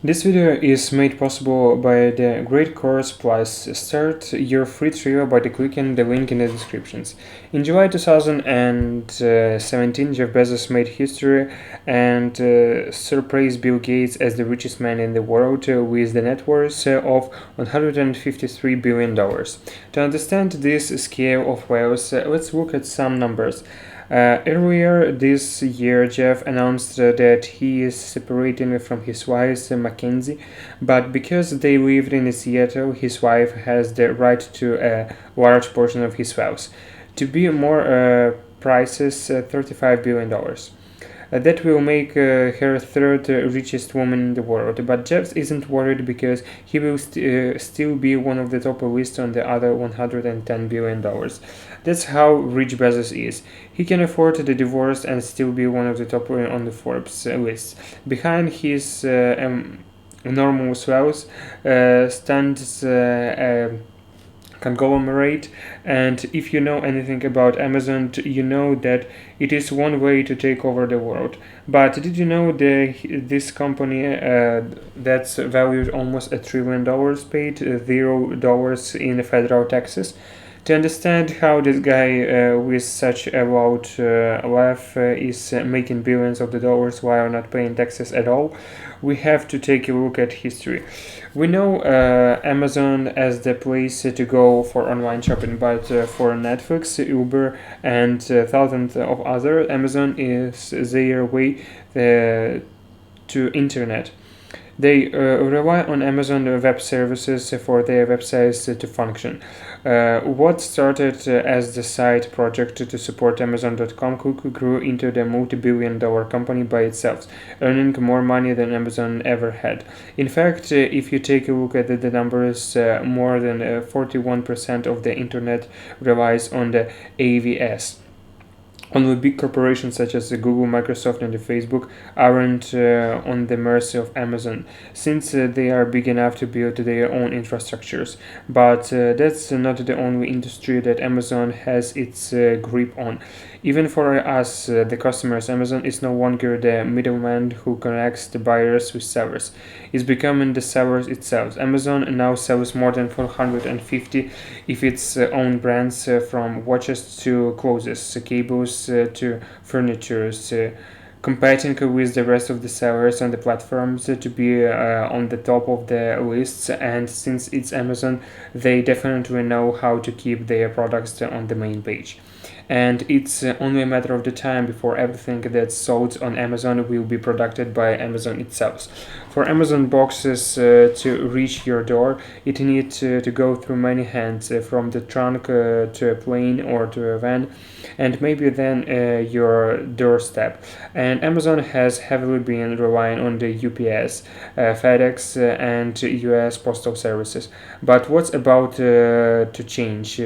This video is made possible by the Great Course Plus. Start your free trial by clicking the link in the descriptions. In July 2017, Jeff Bezos made history and surpassed Bill Gates as the richest man in the world with the net worth of $153 billion. To understand this scale of wealth, let's look at some numbers. Earlier this year, Jeff announced that he is separating from his wife, Mackenzie, but because they lived in Seattle, his wife has the right to a large portion of his wealth. To be more precise, $35 billion. That will make her third richest woman in the world. But Jeff isn't worried because he will still be one of the top list on the other $110 billion. That's how rich Bezos is. He can afford the divorce and still be one of the top on the Forbes list. Behind his enormous wealth stands conglomerate, and if you know anything about Amazon, you know that it is one way to take over the world. But did you know this company that's valued almost $1 trillion paid $0 in federal taxes? To understand how this guy with such a loud laugh is making billions of the dollars while not paying taxes at all, we have to take a look at history. We know Amazon as the place to go for online shopping, but for Netflix, Uber, and thousands of other, Amazon is their way to internet. They rely on Amazon Web Services for their websites to function. What started as the side project to support Amazon.com quickly grew into the multi-billion-dollar company by itself, earning more money than Amazon ever had. In fact, if you take a look at the numbers, more than 41% of the internet relies on the AVS. Only big corporations such as Google, Microsoft, and Facebook aren't on the mercy of Amazon, since they are big enough to build their own infrastructures. But that's not the only industry that Amazon has its grip on. Even for us, the customers, Amazon is no longer the middleman who connects the buyers with sellers. It's becoming the sellers itself. Amazon now sells more than 450 of its own brands, from watches to clothes, cables to furniture, competing with the rest of the sellers on the platforms to be on the top of the lists. And since it's Amazon, they definitely know how to keep their products on the main page. And it's only a matter of the time before everything that's sold on Amazon will be produced by Amazon itself. For Amazon boxes to reach your door, it needs to go through many hands, from the trunk to a plane or to a van, and maybe then your doorstep. And Amazon has heavily been relying on the UPS, FedEx, and US postal services. But what's about to change?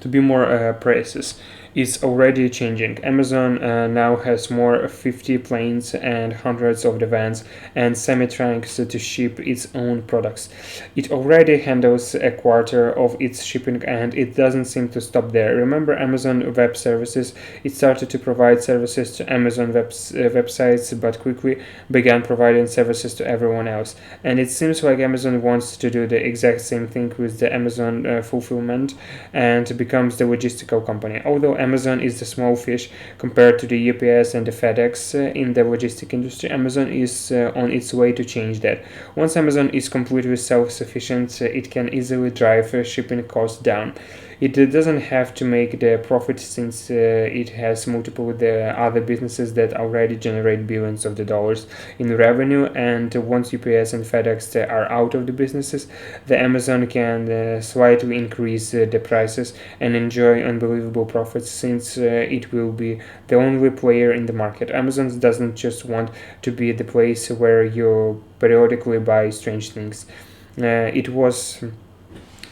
To be more precise, is already changing. Amazon now has more 50 planes and hundreds of the vans and semi-trucks to ship its own products. It already handles a quarter of its shipping, and it doesn't seem to stop there. Remember Amazon Web Services? It started to provide services to Amazon websites, but quickly began providing services to everyone else. And it seems like Amazon wants to do the exact same thing with the Amazon fulfillment and becomes the logistical company. Although Amazon is the small fish compared to the UPS and the FedEx in the logistic industry, Amazon is on its way to change that. Once Amazon is completely self-sufficient, it can easily drive shipping costs down. It doesn't have to make the profit, since it has multiple other businesses that already generate billions of the dollars in revenue. And once UPS and FedEx are out of the businesses, the Amazon can slightly increase the prices and enjoy unbelievable profits, since it will be the only player in the market. Amazon doesn't just want to be the place where you periodically buy strange things.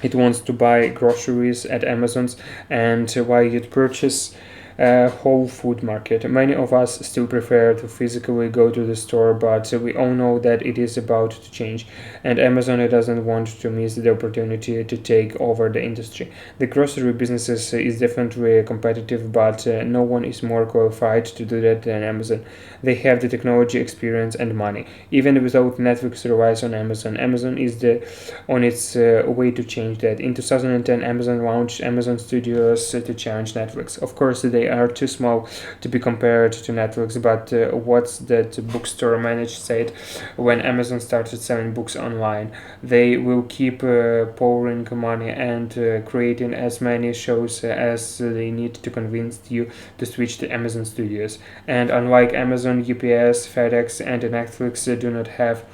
It wants to buy groceries at Amazon's, and while you purchase whole food market. Many of us still prefer to physically go to the store, but we all know that it is about to change, and Amazon doesn't want to miss the opportunity to take over the industry. The grocery businesses is definitely competitive, but no one is more qualified to do that than Amazon. They have the technology, experience, and money. Even without Netflix relies on Amazon. Amazon is on its way to change that. In 2010, Amazon launched Amazon Studios to challenge Netflix. Of course, they are too small to be compared to Netflix, but what's that bookstore manager said when Amazon started selling books online? They will keep pouring money and creating as many shows as they need to convince you to switch to Amazon Studios. And unlike Amazon, UPS, FedEx, and Netflix do not have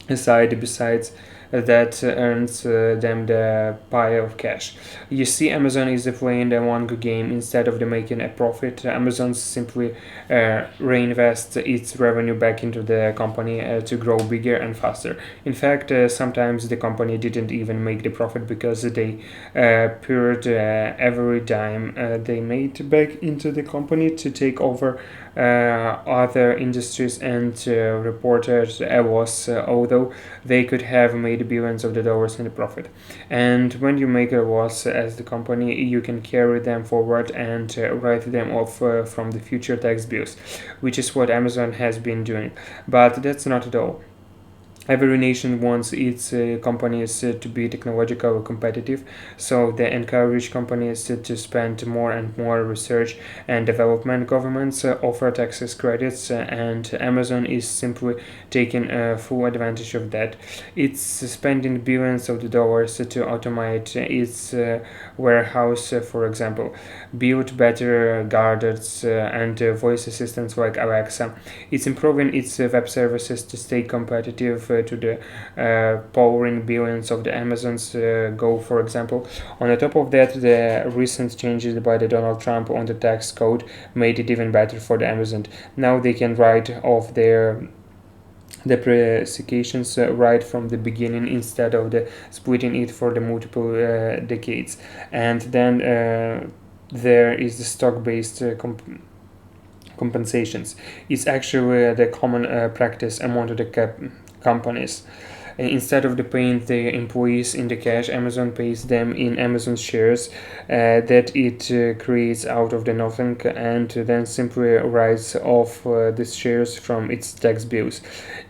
a side besides that earns them the pile of cash. You see, Amazon is playing the long game instead of making a profit. Amazon simply reinvests its revenue back into the company to grow bigger and faster. In fact, sometimes the company didn't even make the profit because they poured every dime they made back into the company to take over other industries and reported a loss, although they could have made billions of the dollars in the profit. And when you make a loss as the company, you can carry them forward and write them off from the future tax bills, which is what Amazon has been doing. But that's not at all. Every nation wants its companies to be technologically competitive, so they encourage companies to spend more and more research and development. Governments offer tax credits, and Amazon is simply taking full advantage of that. It's spending billions of the dollars to automate its warehouse, for example, build better guards and voice assistants like Alexa. It's improving its web services to stay competitive to the powering billions of the Amazons go, for example. On the top of that, the recent changes by the Donald Trump on the tax code made it even better for the Amazon. Now they can write off their depreciations right from the beginning instead of the splitting it for the multiple decades. And then there is the stock-based compensations. It's actually the common practice among the companies. Instead of paying the employees in the cash, Amazon pays them in Amazon shares that it creates out of the nothing, and then simply writes off these shares from its tax bills.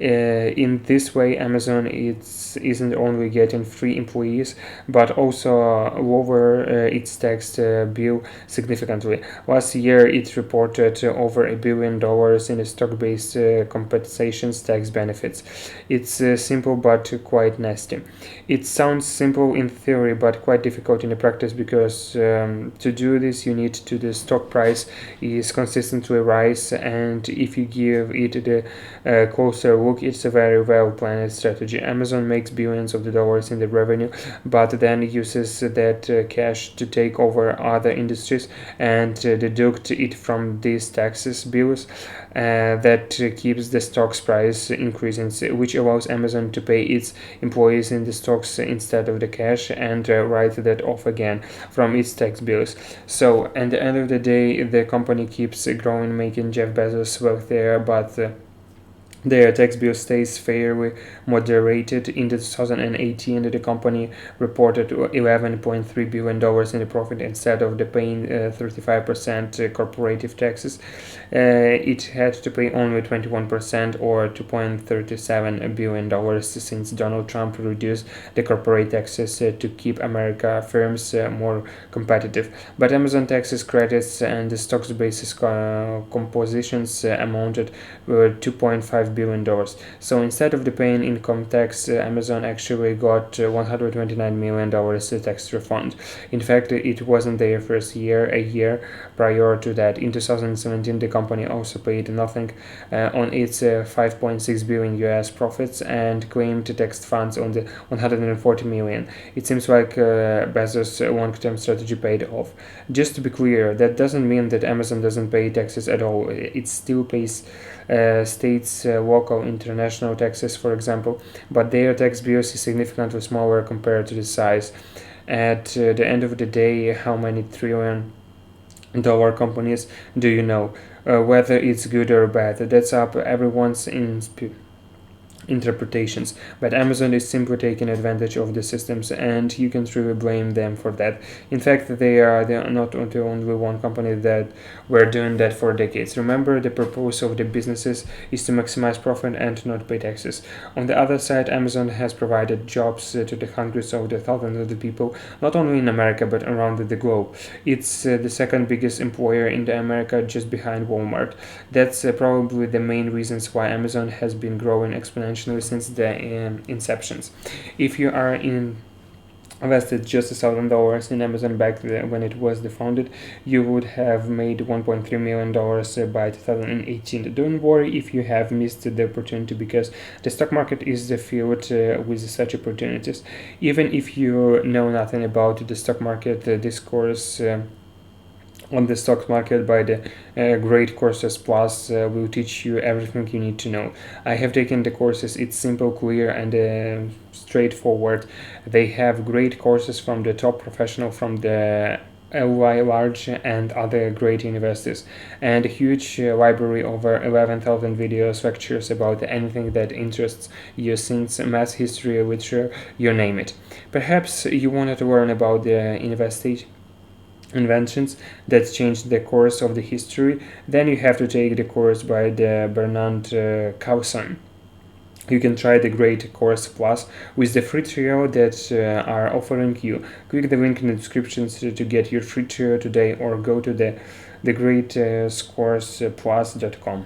In this way, Amazon isn't only getting free employees, but also lower its tax bill significantly. Last year, it reported over $1 billion in stock-based compensations tax benefits. It's simple but quite nasty. It sounds simple in theory but quite difficult in the practice because to do this you need to the stock price is consistently rise, and if you give it the closer look, it's a very well planned strategy. Amazon makes billions of the dollars in the revenue but then uses that cash to take over other industries and deduct it from these taxes bills that keeps the stock's price increasing, which allows Amazon to pay its employees in the stocks instead of the cash and write that off again from its tax bills. So at the end of the day, the company keeps growing, making Jeff Bezos wealthier, but their tax bill stays fairly moderated. In 2018, the company reported $11.3 billion in the profit instead of the paying 35% corporative taxes. It had to pay only 21% or $2.37 billion since Donald Trump reduced the corporate taxes to keep America firms more competitive. But Amazon taxes credits and the stocks basis compositions amounted to $2.5 billion. So instead of the paying income tax, Amazon actually got $129 million tax refund. In fact, it wasn't their first year. A year prior to that, in 2017, the company also paid nothing on its 5.6 billion US profits and claimed tax funds on the 140 million. It seems like Bezos' long-term strategy paid off. Just to be clear, that doesn't mean that Amazon doesn't pay taxes at all. It still pays states, local, international taxes, for example, but their tax bills is significantly smaller compared to the size. At the end of the day, how many trillion dollar companies do you know? Whether it's good or bad, that's up everyone's interpretations, but Amazon is simply taking advantage of the systems, and you can truly blame them for that. In fact, they are not the only one company that were doing that for decades. Remember, the purpose of the businesses is to maximize profit and not pay taxes. On the other side, Amazon has provided jobs to the hundreds of the thousands of the people, not only in America but around the globe. It's the second biggest employer in the America, just behind Walmart. That's probably the main reasons why Amazon has been growing exponentially since the inceptions. If you are invested just $1,000 in Amazon back when it was founded, you would have made $1.3 million by 2018. Don't worry if you have missed the opportunity, because the stock market is filled with such opportunities. Even if you know nothing about the stock market, this course on the stock market by the Great Courses Plus will teach you everything you need to know. I have taken the courses. It's simple, clear, and straightforward. They have great courses from the top professional from the LY Large and other great universities, and a huge library over 11,000 videos, lectures about anything that interests you, since math, history, literature, you name it. Perhaps you wanted to learn about the inventions that changed the course of the history. Then you have to take the course by the Bernard Cousin. You can try the Great Course Plus with the free trial that are offering you. Click the link in the description to get your free trial today, or go to the greatcourseplus.com.